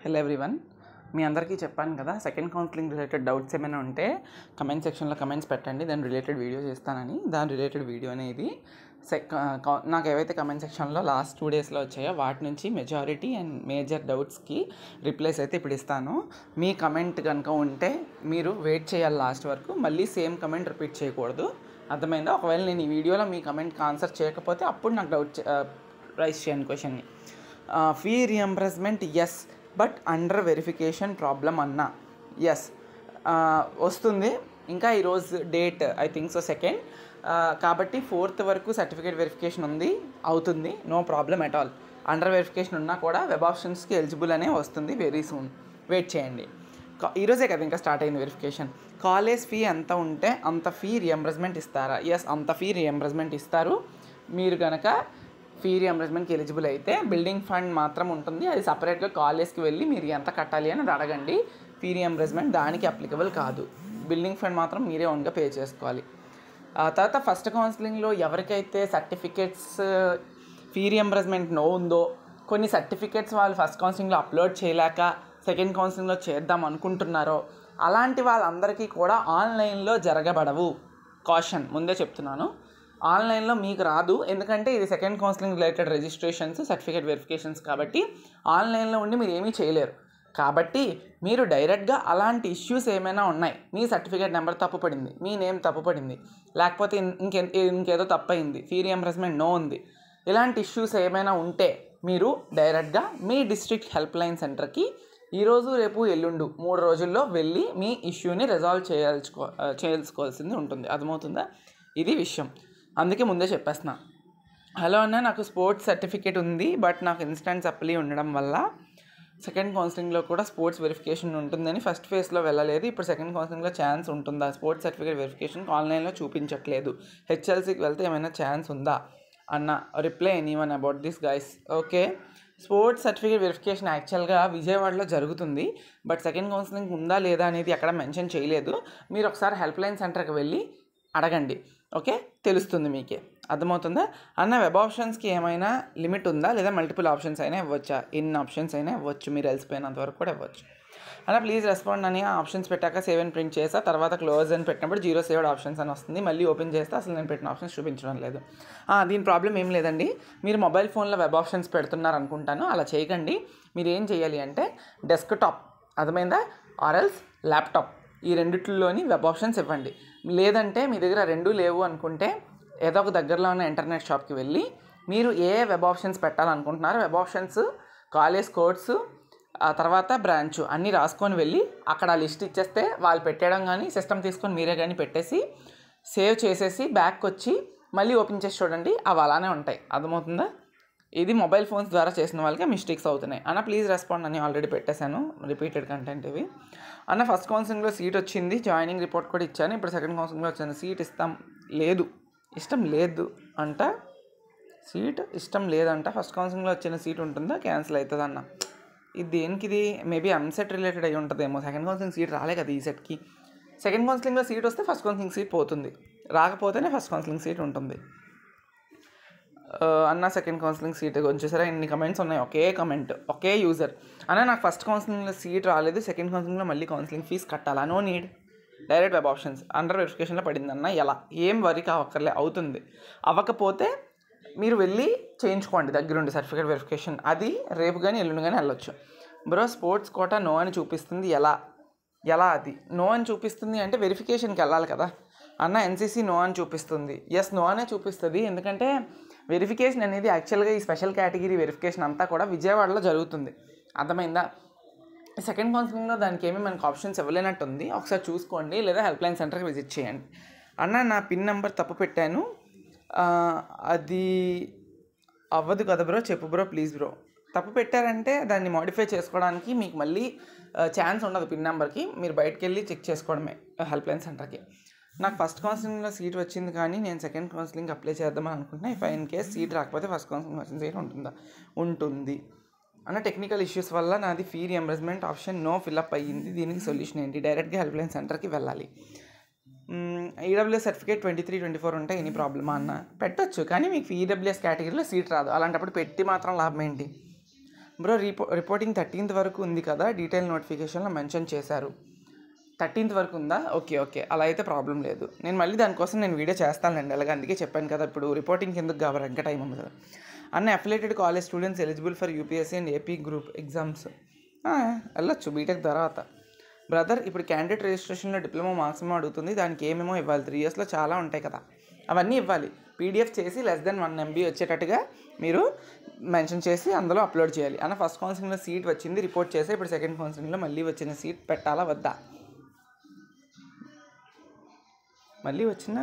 Hello everyone, మీ అందరికీ చెప్పాను కదా, సెకండ్ కౌన్సిలింగ్ రిలేటెడ్ డౌట్స్ ఏమైనా ఉంటే కమెంట్ సెక్షన్లో కమెంట్స్ పెట్టండి. దాని రిలేటెడ్ వీడియో చేస్తానని. దాని రిలేటెడ్ వీడియో అనేది నాకు ఏవైతే కమెంట్ సెక్షన్లో లాస్ట్ 2 డేస్లో వచ్చాయో వాటి నుంచి మెజారిటీ అండ్ మేజర్ డౌట్స్కి రిప్లైస్ అయితే ఇప్పుడు ఇస్తాను. మీ కమెంట్ కనుక ఉంటే మీరు వెయిట్ చేయాలి లాస్ట్ వరకు. మళ్ళీ సేమ్ కమెంట్ రిపీట్ చేయకూడదు, అర్థమైందా? ఒకవేళ నేను ఈ వీడియోలో మీ కమెంట్కి ఆన్సర్ చేయకపోతే అప్పుడు నాకు డౌట్ రైస్ చేయండి క్వశ్చన్ని. Fee reimbursement yes, but under verification problem అన్నా. ఎస్ వస్తుంది. ఇంకా ఈరోజు date I think so 2nd, కాబట్టి 4th వరకు సర్టిఫికేట్ వెరిఫికేషన్ అవుతుంది. No problem at all. Under verification ఉన్నా కూడా వెబ్ ఆప్షన్స్కి ఎలిజిబుల్ అనే వస్తుంది వెరీ సూన్. వెయిట్ చేయండి. ఈరోజే కదా ఇంకా స్టార్ట్ అయింది వెరిఫికేషన్. కాలేజ్ ఫీ ఎంత ఉంటే అంత ఫీ రియంబర్స్మెంట్ ఇస్తారా? ఎస్, అంత ఫీ రియంబర్స్మెంట్ ఇస్తారు. మీరు కనుక ఫీ రియంబర్స్మెంట్కి ఎలిజిబుల్ అయితే బిల్డింగ్ ఫండ్ మాత్రం ఉంటుంది. అది సపరేట్గా కాలేజ్కి వెళ్ళి మీరు ఎంత కట్టాలి అని అడగండి. ఫీ రియంబర్స్మెంట్ దానికి అప్లికబుల్ కాదు. బిల్డింగ్ ఫండ్ మాత్రం మీరే ఓన్గా పే చేసుకోవాలి. తర్వాత ఫస్ట్ కౌన్సిలింగ్లో ఎవరికైతే సర్టిఫికేట్స్ ఫీ రియంబర్స్మెంట్ నో ఉందో, కొన్ని సర్టిఫికేట్స్ వాళ్ళు ఫస్ట్ కౌన్సిలింగ్లో అప్లోడ్ చేయలేక సెకండ్ కౌన్సిలింగ్లో చేద్దాం అనుకుంటున్నారో అలాంటి వాళ్ళందరికీ కూడా ఆన్లైన్లో జరగబడవు. కాషన్ ముందే చెప్తున్నాను, ఆన్లైన్లో మీకు రాదు. ఎందుకంటే ఇది second counselling related registrations, certificate verifications కాబట్టి ఆన్లైన్లో ఉండి మీరు ఏమీ చేయలేరు. కాబట్టి మీరు డైరెక్ట్గా అలాంటి ఇష్యూస్ ఏమైనా ఉన్నాయి, మీ సర్టిఫికేట్ నెంబర్ తప్పుపడింది, మీ నేమ్ తప్పుపడింది, లేకపోతే ఇంకేదో తప్పయింది, ఫీ రియంబర్స్మెంట్ నో ఉంది, ఇలాంటి ఇష్యూస్ ఏమైనా ఉంటే మీరు డైరెక్ట్గా మీ డిస్ట్రిక్ట్ హెల్ప్ లైన్ సెంటర్కి ఈరోజు రేపు ఎల్లుండు 3 రోజుల్లో వెళ్ళి మీ ఇష్యూని రిజాల్వ్ చేయాల్సుకోవాల్సింది ఉంటుంది. అర్థమవుతుందా? ఇది విషయం. అందుకే ముందే చెప్పేస్తున్నా. హలో అన్న, నాకు స్పోర్ట్స్ సర్టిఫికేట్ ఉంది, బట్ నాకు ఇన్స్టెంట్ సప్లీ ఉండడం వల్ల సెకండ్ కౌన్సిలింగ్లో కూడా స్పోర్ట్స్ వెరిఫికేషన్ ఉంటుందని ఫస్ట్ ఫేజ్లో వెళ్ళలేదు. ఇప్పుడు సెకండ్ కౌన్సిలింగ్లో ఛాన్స్ ఉంటుందా? స్పోర్ట్స్ సర్టిఫికేట్ వెరిఫికేషన్ ఆన్లైన్లో చూపించట్లేదు. హెచ్ఎల్సీకి వెళ్తే ఏమైనా ఛాన్స్ ఉందా అన్న? Reply anyone about this guys? Okay, sports certificate verification యాక్చువల్గా విజయవాడలో జరుగుతుంది, బట్ సెకండ్ కౌన్సిలింగ్ ఉందా లేదా అనేది అక్కడ మెన్షన్ చేయలేదు. మీరు ఒకసారి హెల్ప్ లైన్ సెంటర్కి వెళ్ళి అడగండి. ఓకే, తెలుస్తుంది మీకే. అర్థమవుతుందా అన్న? వెబ్ ఆప్షన్స్కి ఏమైనా లిమిట్ ఉందా, లేదా మల్టిపుల్ ఆప్షన్స్ అయినా ఇవ్వచ్చా? ఎన్ని ఆప్షన్స్ అయినా ఇవ్వచ్చు, మీరు వెళ్ళిపోయినంత వరకు కూడా ఇవ్వచ్చు అన్న. ప్లీజ్ రెస్పాండ్ అని ఆప్షన్స్ పెట్టాక సేవ్ అని ప్రింట్ చేస్తా, తర్వాత క్లోజ్ అని పెట్టినప్పుడు 0 సేవ్డ్ ఆప్షన్స్ అని వస్తుంది. మళ్ళీ ఓపెన్ చేస్తే అసలు నేను పెట్టిన ఆప్షన్స్ చూపించడం లేదు. దీని ప్రాబ్లం ఏం లేదండి. మీరు మొబైల్ ఫోన్లో వెబ్ ఆప్షన్స్ పెడుతున్నారు అనుకుంటాను. అలా చేయకండి. మీరు ఏం చేయాలి అంటే డెస్క్టాప్, అర్థమైందా, ఆర్ఎల్స్ ల్యాప్టాప్, ఈ రెండిట్లోని వెబ్ ఆప్షన్స్ ఇవ్వండి. లేదంటే మీ దగ్గర 2 లేవు అనుకుంటే ఏదో ఒక దగ్గరలో ఉన్న ఇంటర్నెట్ షాప్కి వెళ్ళి మీరు ఏ వెబ్ ఆప్షన్స్ పెట్టాలనుకుంటున్నారో వెబ్ ఆప్షన్స్, కాలేజ్ కోడ్స్, ఆ తర్వాత బ్రాంచ్ అన్నీ రాసుకొని వెళ్ళి అక్కడ లిస్ట్ ఇచ్చేస్తే వాళ్ళు పెట్టేయడం, కానీ సిస్టమ్ తీసుకొని మీరే కానీ పెట్టేసి సేవ్ చేసేసి బ్యాక్ వచ్చి మళ్ళీ ఓపెన్ చేసి చూడండి, అవి అలానే ఉంటాయి. అర్థమవుతుందా? ఇది మొబైల్ ఫోన్స్ ద్వారా చేసిన వాళ్ళకి మిస్టేక్స్ అవుతున్నాయి అన్న. ప్లీజ్ రెస్పాండ్ అని ఆల్రెడీ పెట్టేశాను, రిపీటెడ్ కంటెంట్ ఇవి అన్న. ఫస్ట్ కౌన్సిలింగ్లో సీట్ వచ్చింది, జాయినింగ్ రిపోర్ట్ కూడా ఇచ్చాను. ఇప్పుడు సెకండ్ కౌన్సిలింగ్లో వచ్చింది. సీట్ ఇష్టం లేదు అంట. సీట్ ఇష్టం లేదంట. ఫస్ట్ కౌన్సిలింగ్లో వచ్చిన సీట్ ఉంటుందా, క్యాన్సిల్ అవుతుంది అన్న. ఇది దేనికి? ఇది మేబీ ఎంసెట్ రిలేటెడ్ అయి ఉంటుందేమో. సెకండ్ కౌన్సిలింగ్ సీట్ రాలే కదా ఈ సెట్కి. సెకండ్ కౌన్సిలింగ్లో సీట్ వస్తే ఫస్ట్ కౌన్సిలింగ్ సీట్ పోతుంది, రాకపోతేనే ఫస్ట్ కౌన్సిలింగ్ సీట్ ఉంటుంది అన్న. సెకండ్ కౌన్సిలింగ్ సీట్ వచ్చేసరికి ఎన్ని కమెంట్స్ ఉన్నాయి, ఒకే కమెంట్, ఒకే యూజర్ అన్న. నాకు ఫస్ట్ కౌన్సిలింగ్లో సీట్ రాలేదు, సెకండ్ కౌన్సిలింగ్లో మళ్ళీ కౌన్సిలింగ్ ఫీజు కట్టాలా? No need, direct web options under వెరిఫికేషన్లో పడిందన్న. ఎలా? ఏం వరీ కావక్కర్లే, అవుతుంది. అవ్వకపోతే మీరు వెళ్ళి చేయించుకోండి దగ్గరుండి సర్టిఫికేట్ వెరిఫికేషన్. అది రేపు కానీ ఎల్లుండి కానీ వెళ్ళొచ్చు. బ్రో, స్పోర్ట్స్ కోటా నో అని చూపిస్తుంది, ఎలా అది నో అని చూపిస్తుంది అంటే వెరిఫికేషన్కి వెళ్ళాలి కదా అన్న. ఎన్సీసీ నో అని చూపిస్తుంది. ఎస్, నో అనే చూపిస్తుంది. ఎందుకంటే వెరిఫికేషన్ అనేది యాక్చువల్గా ఈ స్పెషల్ కేటగిరీ వెరిఫికేషన్ అంతా కూడా విజయవాడలో జరుగుతుంది. అర్థమైందా? సెకండ్ కౌన్సిలింగ్లో దానికి ఏమీ మనకు ఆప్షన్స్ ఇవ్వలేనట్టుంది. ఒకసారి చూసుకోండి, లేదా హెల్ప్ లైన్ సెంటర్కి విజిట్ చేయండి అన్న. నా పిన్ నెంబర్ తప్పు పెట్టాను, అది అవ్వదు కదా బ్రో, చెప్పు బ్రో ప్లీజ్ బ్రో. తప్పు పెట్టారంటే దాన్ని మోడిఫై చేసుకోవడానికి మీకు మళ్ళీ ఛాన్స్ ఉండదు. పిన్ నెంబర్కి మీరు బయటకు వెళ్ళి చెక్ చేసుకోవడమే హెల్ప్ లైన్ సెంటర్కి. నాకు ఫస్ట్ కౌన్సిలింగ్లో సీట్ వచ్చింది, కానీ నేను సెకండ్ కౌన్సిలింగ్ అప్లై చేద్దామని అనుకుంటున్నా. ఇఫ్ ఇన్ కేస్ సీట్ రాకపోతే ఫస్ట్ కౌన్సిలింగ్ వచ్చిన సీట్ ఉంటుందా? ఉంటుంది అన్న. టెక్నికల్ ఇష్యూస్ వల్ల నాది ఫీ రియంబర్స్మెంట్ ఆప్షన్ నో ఫిల్అప్ అయ్యింది, దీనికి సొల్యూషన్ ఏంటి? డైరెక్ట్గా హెల్ప్ లైన్ సెంటర్కి వెళ్ళాలి. ఈడబ్ల్యూఎస్ సర్టిఫికేట్ 23-24 ఉంటే ఎనీ ప్రాబ్లమా అన్న? పెట్టొచ్చు, కానీ మీకు ఈడబ్ల్యూఎస్ కేటగిరీలో సీట్ రాదు. అలాంటప్పుడు పెట్టి మాత్రం లాభం ఏంటి? బ్రో రిపోర్టింగ్ 13th వరకు ఉంది కదా, డీటెయిల్ నోటిఫికేషన్లో మెన్షన్ చేశారు. 13th వరకు ఉందా? ఓకే, అలా అయితే ప్రాబ్లం లేదు. నేను మళ్ళీ దానికోసం నేను వీడియో చేస్తానండి. అలాగే అందుకే చెప్పాను కదా, ఇప్పుడు రిపోర్టింగ్ ఎందుకు కాబట్టి ఇంకా టైం ఉంది కదా. అన్ని affiliated college students eligible for UPSC and AP group exams వెళ్ళొచ్చు బీటెక్ తర్వాత. బ్రదర్, ఇప్పుడు క్యాండిడేట్ రిజిస్ట్రేషన్లో డిప్లొమా మార్క్స్ ఏమో అడుగుతుంది, దానికి ఏమేమో ఇవ్వాలి. 3 yearsలో చాలా ఉంటాయి కదా, అవన్నీ ఇవ్వాలి. పీడిఎఫ్ చేసి less than 1 MB వచ్చేటట్టుగా మీరు మెన్షన్ చేసి అందులో అప్లోడ్ చేయాలి. అన్న ఫస్ట్ కౌన్సిలింగ్లో సీట్ వచ్చింది, రిపోర్ట్ చేసి ఇప్పుడు సెకండ్ కౌన్సిలింగ్లో మళ్ళీ వచ్చిన సీట్ పెట్టాలా వద్దా? మళ్ళీ వచ్చిన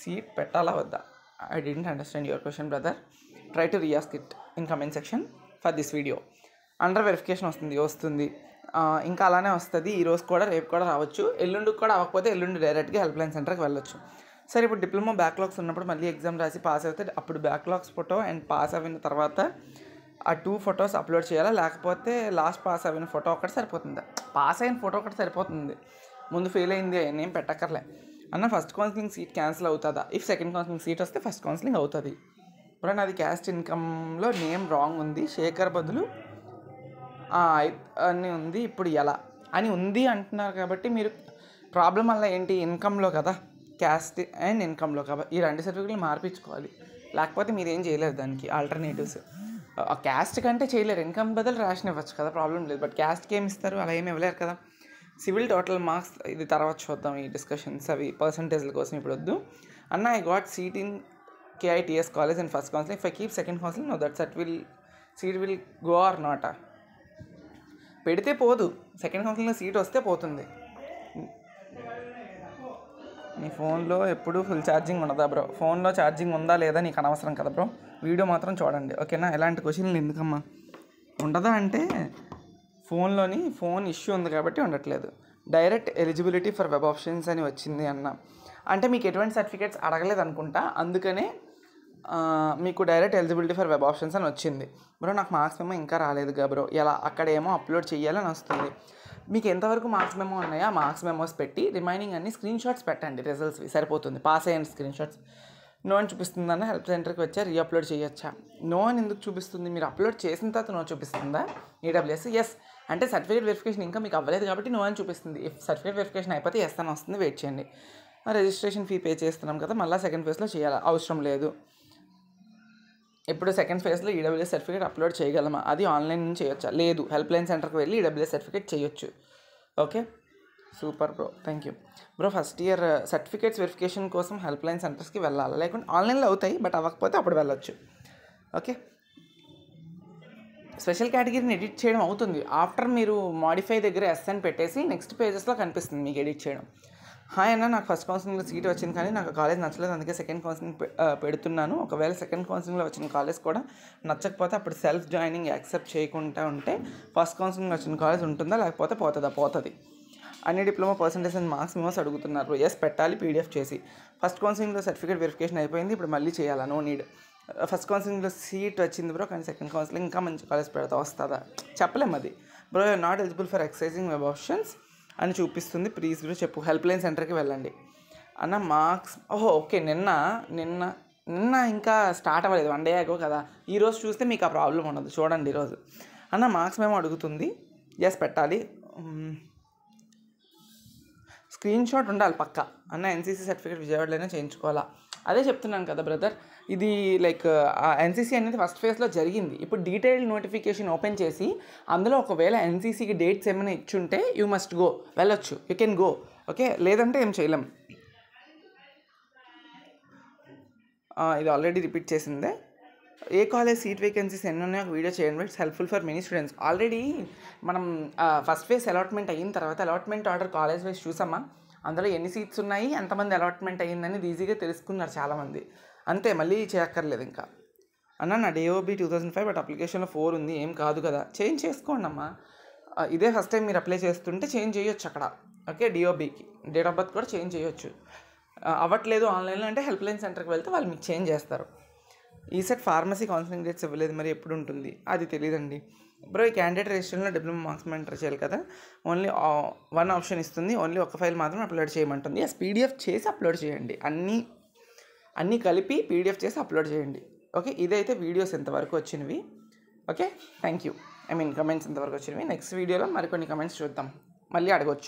సీట్ పెట్టాలా వద్దా? I didn't understand your question brother. Try to reask it in comment section for this video. Under verification వస్తుంది. ఇంకా అలానే వస్తుంది. ఈరోజు కూడా రేపు కూడా రావచ్చు. ఎల్లుండికి కూడా అవ్వకపోతే ఎల్లుండి డైరెక్ట్గా హెల్ప్ లైన్ సెంటర్కి వెళ్ళొచ్చు. సరే, ఇప్పుడు డిప్లొమా బ్యాక్లాగ్స్ ఉన్నప్పుడు మళ్ళీ ఎగ్జామ్ రాసి పాస్ అవుతే అప్పుడు బ్యాక్లాగ్స్ ఫోటో అండ్ పాస్ అయిన తర్వాత ఆ 2 photos అప్లోడ్ చేయాలా, లేకపోతే లాస్ట్ పాస్ అయిన ఫోటో ఒకటి సరిపోతుందా? పాస్ అయిన ఫోటో ఒకటి సరిపోతుంది, ముందు ఫెయిల్ అయింది ఏం పెట్టక్కర్లే. అన్న ఫస్ట్ కౌన్సిలింగ్ సీట్ క్యాన్సిల్ అవుతుందా? ఇఫ్ సెకండ్ కౌన్సిలింగ్ సీట్ వస్తే ఫస్ట్ కౌన్సిలింగ్ అవుతుంది. ఇప్పుడు నాది క్యాస్ట్ ఇన్కమ్లో నేమ్ రాంగ్ ఉంది, శేఖర్ బదులు అని ఉంది, ఇప్పుడు ఎలా అని ఉంది అంటున్నారు. కాబట్టి మీరు ప్రాబ్లం వల్ల ఏంటి, ఇన్కమ్లో కదా, క్యాస్ట్ అండ్ ఇన్కమ్లో కాబట్టి ఈ 2 సర్టిఫికెట్లు మార్పించుకోవాలి. లేకపోతే మీరు ఏం చేయలేరు దానికి ఆల్టర్నేటివ్స్. క్యాస్ట్ కంటే చేయలేరు, ఇన్కమ్ బదులు రేషన్ ఇవ్వచ్చు కదా, ప్రాబ్లం లేదు. బట్ క్యాస్ట్కి ఏమి ఇస్తారు, అలా ఏమి ఇవ్వలేరు కదా. సివిల్ టోటల్ మార్క్స్ ఇది తర్వాత చూద్దాం, ఈ డిస్కషన్స్ అవి పర్సంటేజ్ల కోసం ఇప్పుడు వద్దు. అన్న I got seat in KITS college and first counselling. If I keep second counselling know that seat will go or not? పెడితే పోదు, సెకండ్ కౌన్సిలింగ్లో సీట్ వస్తే పోతుంది. నీ ఫోన్లో ఎప్పుడు ఫుల్ ఛార్జింగ్ ఉండదా బ్రో? ఫోన్లో ఛార్జింగ్ ఉందా లేదా నీకు అనవసరం కదా బ్రో, వీడియో మాత్రం చూడండి ఓకేనా. ఎలాంటి క్వశ్చన్లు ఎందుకమ్మా ఉండదా అంటే ఫోన్ ఇష్యూ ఉంది కాబట్టి ఉండట్లేదు. Direct eligibility for web options అని వచ్చింది అన్న, అంటే మీకు ఎటువంటి సర్టిఫికేట్స్ అడగలేదు అనుకుంటా, అందుకనే మీకు direct eligibility for web options అని వచ్చింది. బ్రో నాకు మార్క్స్ మేమో ఇంకా రాలేదుగా బ్రో, ఎలా అక్కడ ఏమో అప్లోడ్ చేయాలని వస్తుంది. మీకు ఎంతవరకు మార్క్స్ మెమో ఉన్నాయో ఆ మార్క్స్ మెమోస్ పెట్టి రిమైనింగ్ అన్ని స్క్రీన్ షాట్స్ పెట్టండి, రిజల్ట్స్వి సరిపోతుంది. పాస్ అయ్యాను స్క్రీన్ షాట్స్. నో అని చూపిస్తుందన్న హెల్ప్ సెంటర్కి వచ్చా రీఅప్లోడ్ చేయొచ్చా? నో అని ఎందుకు చూపిస్తుంది? మీరు అప్లోడ్ చేసిన తర్వాత నో చూపిస్తుందా? AWS ఎస్ అంటే సర్టిఫికేట్ వెరిఫికేషన్ ఇంకా మీకు అవ్వలేదు కాబట్టి నో అని చూపిస్తుంది. ఇఫ్ సర్టిఫికేట్ వెరిఫికేషన్ అయిపోతే ఎస్ అని వస్తుంది, వెయిట్ చేయండి. రిజిస్ట్రేషన్ ఫీ పే చేస్తున్నాం కదా, మళ్ళీ సెకండ్ ఫేజ్లో చేయాలి, అవసరం లేదు. ఇప్పుడు సెకండ్ ఫేజ్లో EWS సర్టిఫికేట్ అప్లోడ్ చేయగలమా? అది ఆన్లైన్ నుంచి చేయొచ్చా? లేదు, హెల్ప్ లైన్ సెంటర్కి వెళ్ళి EWS సర్టిఫికేట్ చేయొచ్చు. Okay, super bro, thank you bro. First year certificates verification కోసం హెల్ప్ లైన్ సెంటర్స్కి వెళ్ళాలి, లేకుంటే ఆన్లైన్లో అవుతాయి బట్ అవ్వకపోతే అప్పుడు వెళ్ళొచ్చు. ఓకే, స్పెషల్ కేటగిరీని ఎడిట్ చేయడం అవుతుంది ఆఫ్టర్ మీరు మాడిఫై దగ్గర ఎస్ అని పెట్టేసి నెక్స్ట్ పేజెస్లో కనిపిస్తుంది మీకు ఎడిట్ చేయడం. హాయ్ అన్న, నాకు ఫస్ట్ కౌన్సిలింగ్లో సీట్ వచ్చింది కానీ నాకు కాలేజ్ నచ్చలేదు, అందుకే సెకండ్ కౌన్సిలింగ్ పెడుతున్నాను. ఒకవేళ సెకండ్ కౌన్సిలింగ్లో వచ్చిన కాలేజ్ కూడా నచ్చకపోతే అప్పుడు సెల్ఫ్ జాయినింగ్ యాక్సెప్ట్ చేయకుండా ఉంటే ఫస్ట్ కౌన్సిలింగ్ వచ్చిన కాలేజ్ ఉంటుందా లేకపోతే పోతుంది. అన్ని diploma percentage and marks memos అడుగుతున్నారు. ఎస్ పెట్టాలి PDF చేసి. ఫస్ట్ కౌన్సిలింగ్లో సర్టిఫికేట్ వెరిఫికేషన్ అయిపోయింది, ఇప్పుడు మళ్ళీ చేయాలా? No need. ఫస్ట్ కౌన్సిలింగ్లో సీట్ వచ్చింది బ్రో, కానీ సెకండ్ కౌన్సిలింగ్ ఇంకా మంచి కాలేజ్ వస్తుందా చెప్పలేము. అది bro you're not eligible for exercising web options అని చూపిస్తుంది, ప్లీజ్ బ్రో చెప్పు. హెల్ప్ లైన్ సెంటర్కి వెళ్ళండి అన్న. మార్క్స్ ఓకే, నిన్న ఇంకా స్టార్ట్ అవ్వలేదు, 1 day ago కదా. ఈరోజు చూస్తే మీకు ఆ ప్రాబ్లం ఉండదు, చూడండి ఈరోజు. అన్న మార్క్స్ మేము అడుగుతుంది, ఎస్ పెట్టాలి, స్క్రీన్ షాట్ ఉండాలి పక్క. అన్న NCC సర్టిఫికేట్ విజయవాడలోనే చేయించుకోవాలా? అదే చెప్తున్నాను కదా బ్రదర్, ఇది లైక్ NCC అనేది ఫస్ట్ ఫేజ్లో జరిగింది. ఇప్పుడు డీటెయిల్డ్ నోటిఫికేషన్ ఓపెన్ చేసి అందులో ఒకవేళ NCCకి డేట్స్ ఏమైనా ఇచ్చుంటే యూ మస్ట్ గో, వెళ్ళొచ్చు, యూ కెన్ గో. ఓకే, లేదంటే ఏం చేయలేం. ఇది ఆల్రెడీ రిపీట్ చేసిందే. ఏ కాలేజ్ సీట్ వేకెన్సీస్ ఎన్ని ఉన్నాయో ఒక వీడియో చేయండి, it's helpful for many students. Already మనం ఫస్ట్ ఫేజ్ అలాట్మెంట్ అయిన తర్వాత అలాట్మెంట్ ఆర్డర్ కాలేజ్ వైజ్ చూసామా, అందులో ఎన్ని సీట్స్ ఉన్నాయి, ఎంతమంది అలాట్మెంట్ అయ్యిందని ఈజీగా తెలుసుకున్నారు చాలామంది. అంతే, మళ్ళీ చేయక్కర్లేదు ఇంకా. అన్న నా DOB 2005 బట్ అప్లికేషన్లో 4 ఉంది, ఏం కాదు కదా, చేంజ్ చేసుకోండి అమ్మా. ఇదే ఫస్ట్ టైం మీరు అప్లై చేస్తుంటే చేంజ్ చేయొచ్చు అక్కడ. ఓకే, DOBకి డేట్ ఆఫ్ బర్త్ కూడా చేంజ్ చేయొచ్చు. అవ్వట్లేదు ఆన్లైన్లో అంటే హెల్ప్ లైన్ సెంటర్కి వెళ్తే వాళ్ళు మీకు చేంజ్ చేస్తారు. ఈసెట్ ఫార్మసీ కౌన్సిలింగ్ డేట్స్ ఇవ్వలేదు, మరి ఎప్పుడు ఉంటుంది? అది తెలియదండి బ్రో. ఈ క్యాండిడేట్ రిజిస్ట్రేషన్లో డిప్లొమా మార్క్స్ ఎంటర్ చేయాలి కదా, ఓన్లీ 1 ఆప్షన్ ఇస్తుంది, ఓన్లీ ఒక ఫైల్ మాత్రం అప్లోడ్ చేయమంటుంది. PDF చేసి అప్లోడ్ చేయండి, అన్నీ కలిపి PDF చేసి అప్లోడ్ చేయండి. ఓకే, ఇదైతే వీడియోస్ ఎంతవరకు వచ్చినవి. Okay, thank you. కమెంట్స్ ఇంతవరకు వచ్చినవి. నెక్స్ట్ వీడియోలో మరికొన్ని కమెంట్స్ చూద్దాం, మళ్ళీ అడగొచ్చు.